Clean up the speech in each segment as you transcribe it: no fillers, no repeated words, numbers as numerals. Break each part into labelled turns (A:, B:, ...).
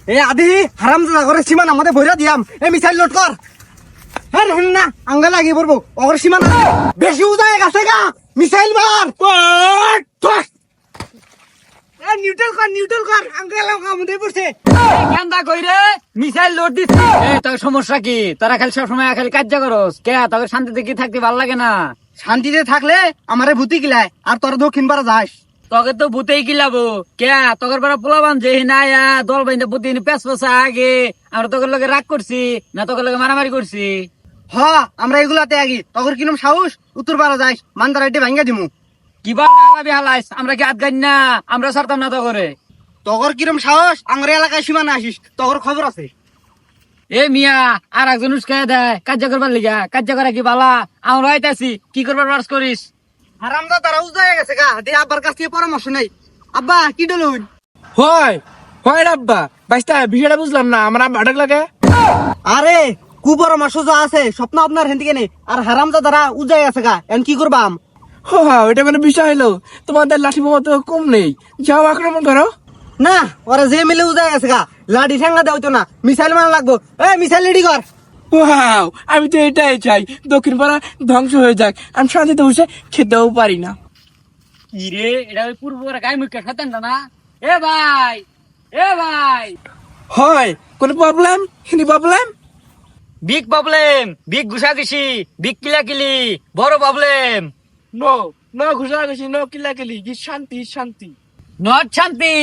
A: এ আদি হারাম জাদা করে সীমান আমাদের ভৈরা দিয়াম এ মিসাইল লোড কর। হ্যাঁ শুন না আঙ্গা লাগিয়ে পড়বো অগর সীমান বেশি উদায় গেছে গা মিসাইল মার নিউট্রাল কর আঙ্গা লাগা আমাদের পড়ছে
B: কেন্দা কইরে মিসাইল লোড দিছি। তোর সমস্যা কি? তোরা খালি সবসময় খালি কাজ করস কে? তোকে শান্তিতে কি থাকতে ভালো লাগে না?
A: শান্তিতে থাকলে আমারে ভূতি কিলায় আর তোর দক্ষিণ পাড়া যাস।
B: তোকে তো ভূতেই কিলাবো কে? তোর পাড়া পোলাবান যে নাইয়া দল বাইন্দা প্রতিদিন পেছ পেছা আগে আমরা তোকে লগে রাগ করছি না তোকে লগে মারামারি করছি?
A: হ আমরা এগুলাতে আগি তখন কিরম সাহস উত্তর পাড়া যাস মানতার এটি ভাঙ্গা দিমু।
B: কিবা হালাইস আমরা কি আটগাই না? আমরা ছাড়তাম না তো করে।
A: তগর কিরম সাহস আমার এলাকায় সীমানা আসিস তগর খবর আছে।
B: এ মিয়া আর একজন উস্কায় দেয় কার্য করবার লিগা। কার্য করা কি বালা? আমরা আইতাছি কি করবার বাস করিস?
A: হারামদা তারা উজায় গেছে গা দে আব্বার কাছ থেকে পরামর্শ নেই। আব্বা কি ডলুন?
C: হয় হয় আব্বা বাইস্তা বিষয়টা বুঝলাম না, আমার আব্বা আটক লাগে।
A: আরে কু পরামর্শ যা আছে স্বপ্ন আপনার হেন থেকে নেই আর হারামদা তারা উজায় গেছে গা এখন কি করবাম?
C: এটা কোনো বিষয় হলো? তোমাদের লাঠি বোমা তো কম নেই, যাও আক্রমণ করো।
A: না ওরা যে মিলে উজায় গেছে গা লাঠি ঠেঙ্গা দেওয়া না মিসাইল মারা লাগবো। মিসাইল রেডি কর।
C: ওয়াও আমি তো এটাই চাই, দক্ষিণ পাড়া ধ্বংস হয়ে যাক, আমি শান্তিতে বসে খেতেও পারি না।
B: কি রে এটা ওই পূর্ব গায়ে মুখে খাতেন না? এ ভাই এ ভাই
C: হয় কোনো problem? Any problem?
B: Big problem, big ঘুষাঘুষি, বিগ কিলাকিলি, বড় প্রবলেম।
C: নো নো ঘুষাঘুষি, নো কিলাকিলি, কি শান্তি শান্তি।
B: নট শান্তি।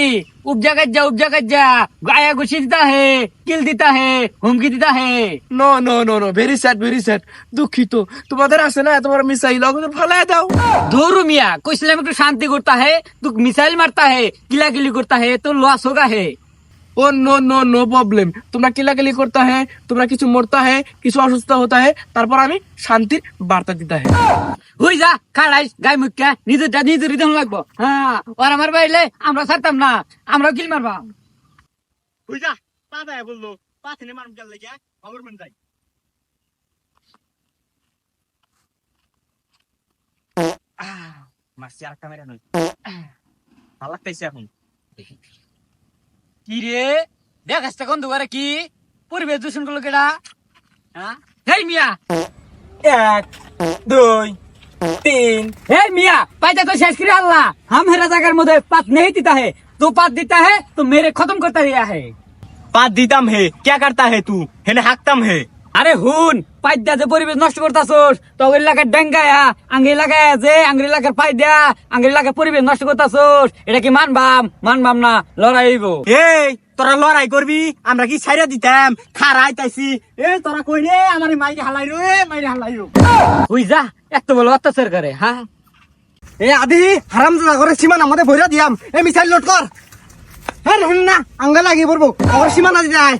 B: উপজা কাজ্জা গায়া ঘুষি দিতা হে, কিল দিতা হে, হুমকি দিতা হে।
C: No no no no very sad দুঃখিত। তোমাদের আছে না তোমার মিসাইল ওগুলো ফালাই দাও।
B: दूर मिया कुछ একটু শান্তি করতা হে, তু মিসাইল মারতা হে, কিলাকিলি করতা হে, তো লস হোগা হে।
C: ও নো নো নো প্রবলেম, তোমরা কিলাকিলি করতে হয়, তোমরা কিছু মরতা হয়, কিছু অসুস্থ হতা হয়, তারপর আমি শান্তির বার্তা দিতে হয়।
B: হুই যা খাড়াইস গায়ে মুখে নিজের রিদম লাগবো। হ্যাঁ আর আমার বাইলে আমরা ছাড়তাম না, আমরা কিল মারবা।
A: বুঝা পা দেয় বললো পা থেকে মানুষ গেল লেগে খবর মন যাই।
B: মারছি আর ক্যামেরা নই, ভালো লাগতেছে এখন। কি রে দেখ আসতে কোন দুয়ারে কি পরিবেশ দূষণ করলো কেডা? হ্যাঁ হেই মিয়া
C: 1 2 3
B: हे मिया पैदा तो शेष कर अल्लाह हम हेरा जाकर मुझे पात नहीं देता है, तू पात देता है तो मेरे खत्म करता रहा है।
A: পাত দিতাম হে क्या करता है तू হেনে হাকতাম হে।
B: আরে হুন পাইদা যে পরিবেশ নষ্ট করতাছস তো ওই এলাকার ডেঙ্গায়া আঙ্গি লাগায় যে আঙ্গি এলাকার পাইদা আঙ্গি এলাকার পরিবেশ নষ্ট করতাছস, এটা কি মানবাম না লড়াই হইব?
A: এই তোরা লড়াই করবি আমরা কি ছাইরা দিতাম খারাই তাইছি। তোরা কই রে আমার মাইরে হালাই রে মাইরে হালাই রো।
B: হুই যা এত বড় অত্যাচার করে। হ্যাঁ
A: আদি হারাম জাদা করে সীমান আমাদের ভৈরা দিয়াম মিসাইল লোড কর। হ্যাঁ শুন না আঙ্গা লাগিয়ে পড়বো অগর সীমানা দিতে আয়।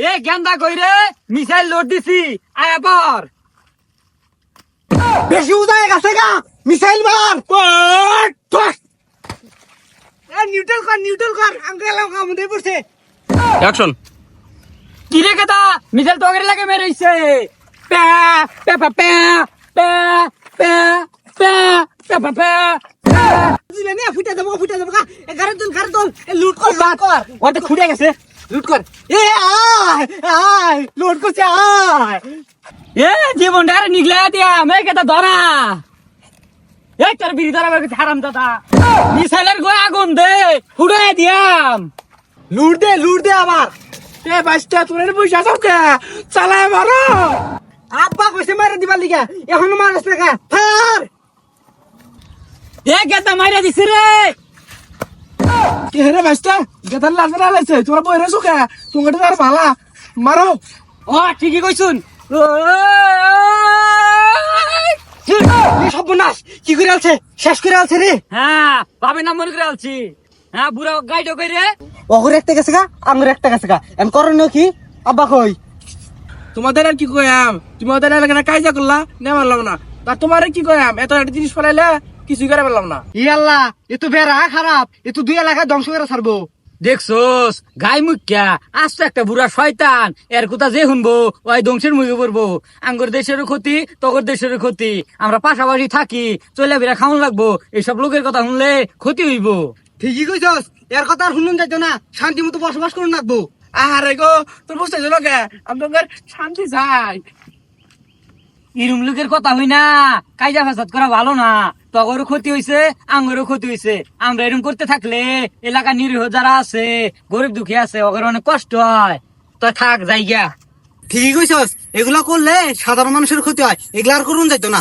B: এ গেন্দা কইরে মিসাইল লোড দিছি আয়া পর।
A: বেশি উদায় গেছে গা মিসাইল মার। নিউট্রাল কর আঙ্গা লাগা আমাদের পড়ছে।
C: অ্যাকশন।
B: কি রে কেতা মিসাইল তো আগের লাগে মেরেছে। প্যা প্যা প্যা প্যা প্যা প্যা প্যা প্যা প্যা
A: দিলে নে ফুটা দেবো গা গারে দল লুট কর ওটা ফুটে গেছে লুট কর। আয় লুট করছে আয়।
B: এ জীবন ডারে নিগলা দিয়া মে কেতা ধরা। এ তোর বিড়ি ধরা বের হারাম দাদা মিসাইলের গোয়া আগুন দে ফুড়াই দিয়াম।
A: লুট দে আবার।
C: এ বাইস্তা তোমরা পয়সা আছো কে? চালায় মারো।
A: আব্বা কইছে মারা দিবার লিগা এখনো মারছ না কা থার।
B: এ কেতা মাইরা দিছি রে।
C: কে রে বাইস্তা গেতার লাগরা লাইছে, তোমরা বইরে আছো কে? তোমাদের আর ভালা মারো।
B: ও ঠিকই কইছুন।
A: সর্বনাশ কি করে আছে শেষ করে আছে রে।
B: হ্যাঁ ভাবে নাম মনে করে আলছি। হ্যাঁ বুড়া গাইডো কইরে
A: অগরে একটা গেছে গা আঙ্গুর একটা গেছে গা এম করণ কি আব্বা কই?
C: তোমাদের আর কি কয়াম, তোমাদের এলাকায় কাজা করলা নে মারলাম না, তা তোমার কি কয়াম? এত একটা জিনিস ফেলাইলে কিছুই করে পারলাম না।
A: ই আল্লাহ এ তো বেড়া খারাপ, এ তো দুই এলাকা ধ্বংস করে ছাড়বো।
B: দেখছোস গাই মুখ্যা আজ তো একটা বুড়া শয়তান, এর কথা যে শুনবো ওই ধ্বংসের মুখে পড়বো। আঙ্গুর দেশেরও ক্ষতি তগর দেশেরও ক্ষতি, আমরা পাশাপাশি থাকি চলে বেড়া খাওয়ান লাগবো, এইসব লোকের কথা শুনলে ক্ষতি হইব।
A: ঠিকই কইছস এর কথা আর শুনুন যাইতো না, শান্তি মতো বসবাস করুন রাখবো।
C: আরে গো তুমি বুঝতেছো না কে, আমি তোমার শান্তি চাই।
B: এরম লোকের কথা হই না, কায়দা ফাসাদ করা ভালো না। তগরও ক্ষতি হইছে, আঙ্গরও ক্ষতি হইছে। আমরা এরকম করতে থাকলে এলাকা নিরীহ যারা আছে, গরিব দুঃখী আছে, ওদের অনেক কষ্ট হয়। তো থাক জায়গা।
A: ঠিক হইছস, এগুলা করলে সাধারণ মানুষের ক্ষতি হয়, এগুলা আর করুন যাইতো না।